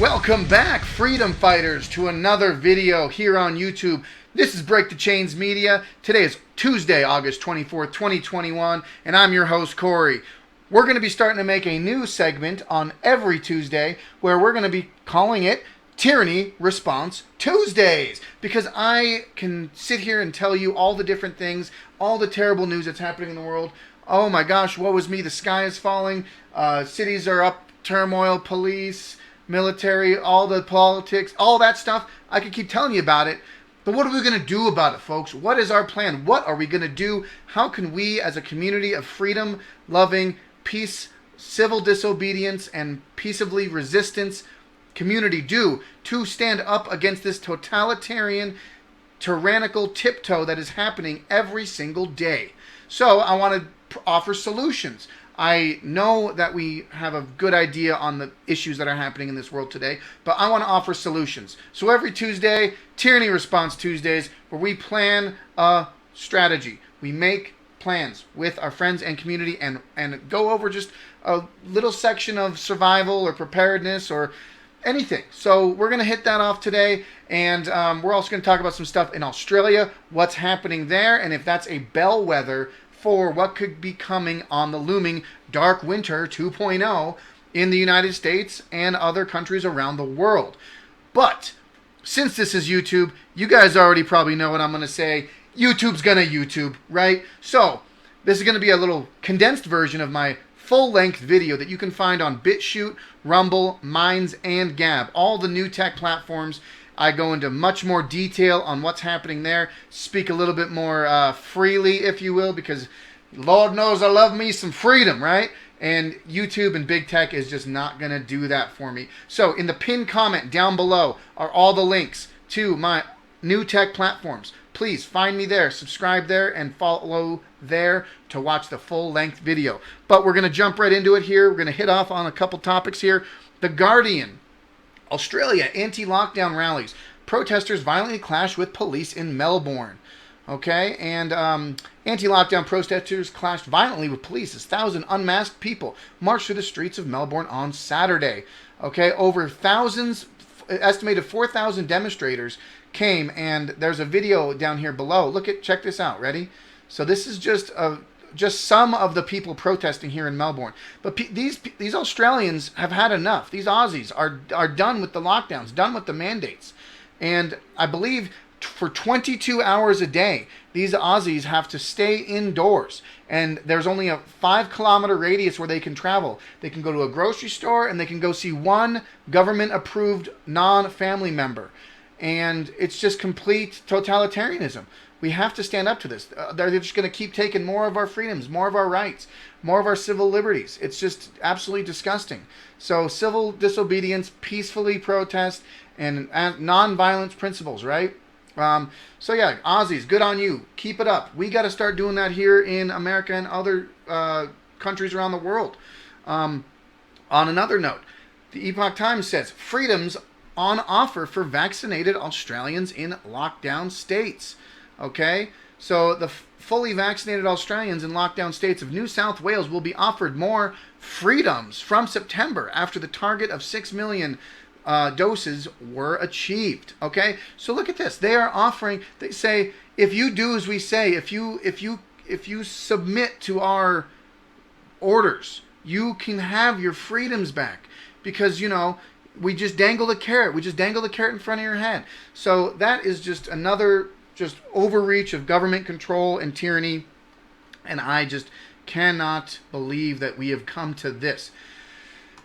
Welcome back, freedom fighters, to another video here on YouTube. This is Break the Chains Media. Today is Tuesday, August 24th, 2021, and I'm your host, Corey. We're going to be starting to make a new segment on every Tuesday where we're going to be calling it Tyranny Response Tuesdays, because I can sit here and tell you all the different things, all the terrible news that's happening in the world. Oh my gosh, woe is me, the sky is falling, cities are up, turmoil, police, military, all the politics, all that stuff. I could keep telling you about it, but what are we going to do about it, folks? What is our plan? What are we going to do? How can we, as a community of freedom-loving, peace, civil disobedience, and peaceably resistance community do to stand up against this totalitarian, tyrannical tiptoe that is happening every single day? So I want to offer solutions. I know that we have a good idea on the issues that are happening in this world today, but I want to offer solutions. So every Tuesday, Tyranny Response Tuesdays, where we plan a strategy. We make plans with our friends and community and go over just a little section of survival or preparedness or anything. So we're going to hit that off today, and we're also going to talk about some stuff in Australia, what's happening there, and if that's a bellwether for what could be coming on the looming Dark Winter 2.0 in the United States and other countries around the world. But since this is YouTube, you guys already probably know what I'm going to say. YouTube's going to YouTube, right? So this is going to be a little condensed version of my full-length video that you can find on BitChute, Rumble, Minds, and Gab, all the new tech platforms. I go into much more detail on what's happening there, speak a little bit more freely, if you will, because Lord knows I love me some freedom, right? And YouTube and big tech is just not going to do that for me. So in the pinned comment down below are all the links to my new tech platforms. Please find me there, subscribe there, and follow there to watch the full-length video. But we're going to jump right into it here. We're going to hit off on a couple topics here. The Guardian. Australia, anti-lockdown rallies. Protesters violently clash with police in Melbourne. Okay, and anti-lockdown protesters clashed violently with police as 1,000 unmasked people marched through the streets of Melbourne on Saturday. Okay, over thousands, estimated 4,000 demonstrators came, and there's a video down here below. Check this out. Ready? So this is just some of the people protesting here in Melbourne. But these Australians have had enough. These Aussies are done with the lockdowns, done with the mandates. And I believe for 22 hours a day, these Aussies have to stay indoors. And there's only a 5-kilometer radius where they can travel. They can go to a grocery store and they can go see one government-approved non-family member. And it's just complete totalitarianism. We have to stand up to this. They're just going to keep taking more of our freedoms, more of our rights, more of our civil liberties. It's just absolutely disgusting. So civil disobedience, peacefully protest, and non-violence principles, right? So yeah, Aussies, good on you. Keep it up. We got to start doing that here in America and other countries around the world. On another note, the Epoch Times says, freedoms on offer for vaccinated Australians in lockdown states. Okay, so the fully vaccinated Australians in lockdown states of New South Wales will be offered more freedoms from September after the target of 6 million doses were achieved. Okay, so look at this. They are offering. They say, if you do as we say, if you submit to our orders, you can have your freedoms back, because we just dangle the carrot. We just dangle the carrot in front of your head. So that is just another overreach of government control and tyranny, and I just cannot believe that we have come to this.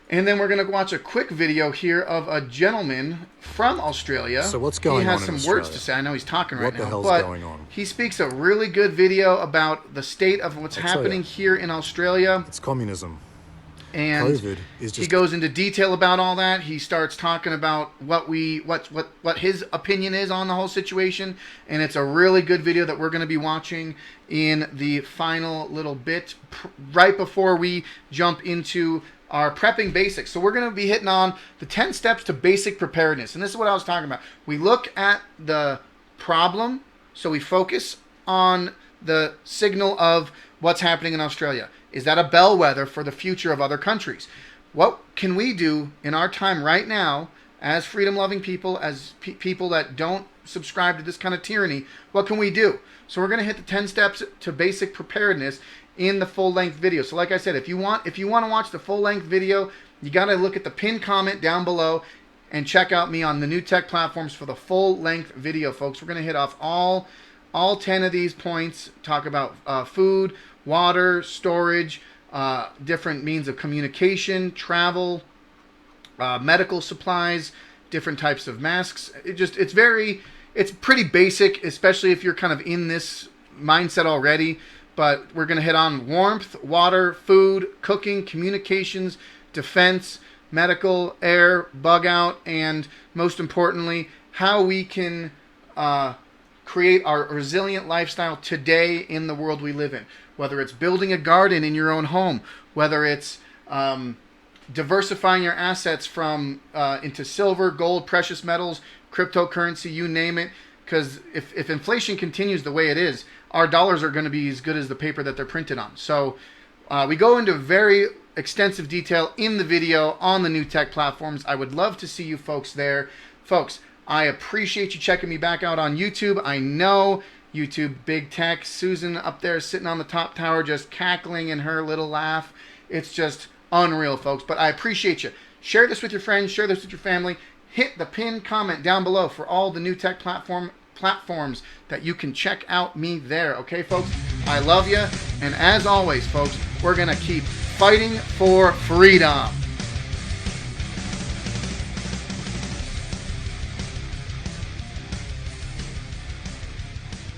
And then we're going to watch a quick video here of a gentleman from Australia. So what's going on? He has some words to say. I know he's talking right now. What the hell's going on? He speaks a really good video about the state of what's happening here in Australia. It's communism. And COVID is just... he goes into detail about all that. He starts talking about what his opinion is on the whole situation, and it's a really good video that we're going to be watching in the final little bit right before we jump into our prepping basics. So we're going to be hitting on the 10 steps to basic preparedness, and this is what I was talking about. We look at the problem, so we focus on the signal of what's happening in Australia. Is that a bellwether for the future of other countries? What can we do in our time right now as freedom-loving people, as people that don't subscribe to this kind of tyranny, what can we do? So we're going to hit the 10 steps to basic preparedness in the full-length video. So like I said, if you want to watch the full-length video, you got to look at the pinned comment down below and check out me on the new tech platforms for the full-length video, folks. We're going to hit off all 10 of these points, talk about food, water, storage, different means of communication, travel, medical supplies, different types of masks. It's pretty basic, especially if you're kind of in this mindset already. But we're going to hit on warmth, water, food, cooking, communications, defense, medical, air, bug out, and most importantly, how we can create our resilient lifestyle today in the world we live in. Whether it's building a garden in your own home, whether it's diversifying your assets from into silver, gold, precious metals, cryptocurrency, you name it. Because if inflation continues the way it is, our dollars are going to be as good as the paper that they're printed on. So we go into very extensive detail in the video on the new tech platforms. I would love to see you folks there. Folks, I appreciate you checking me back out on YouTube. I know YouTube big tech. Susan up there sitting on the top tower just cackling in her little laugh. It's just unreal, folks. But I appreciate you. Share this with your friends. Share this with your family. Hit the pinned comment down below for all the new tech platforms that you can check out me there. Okay, folks? I love you. And as always, folks, we're going to keep fighting for freedom.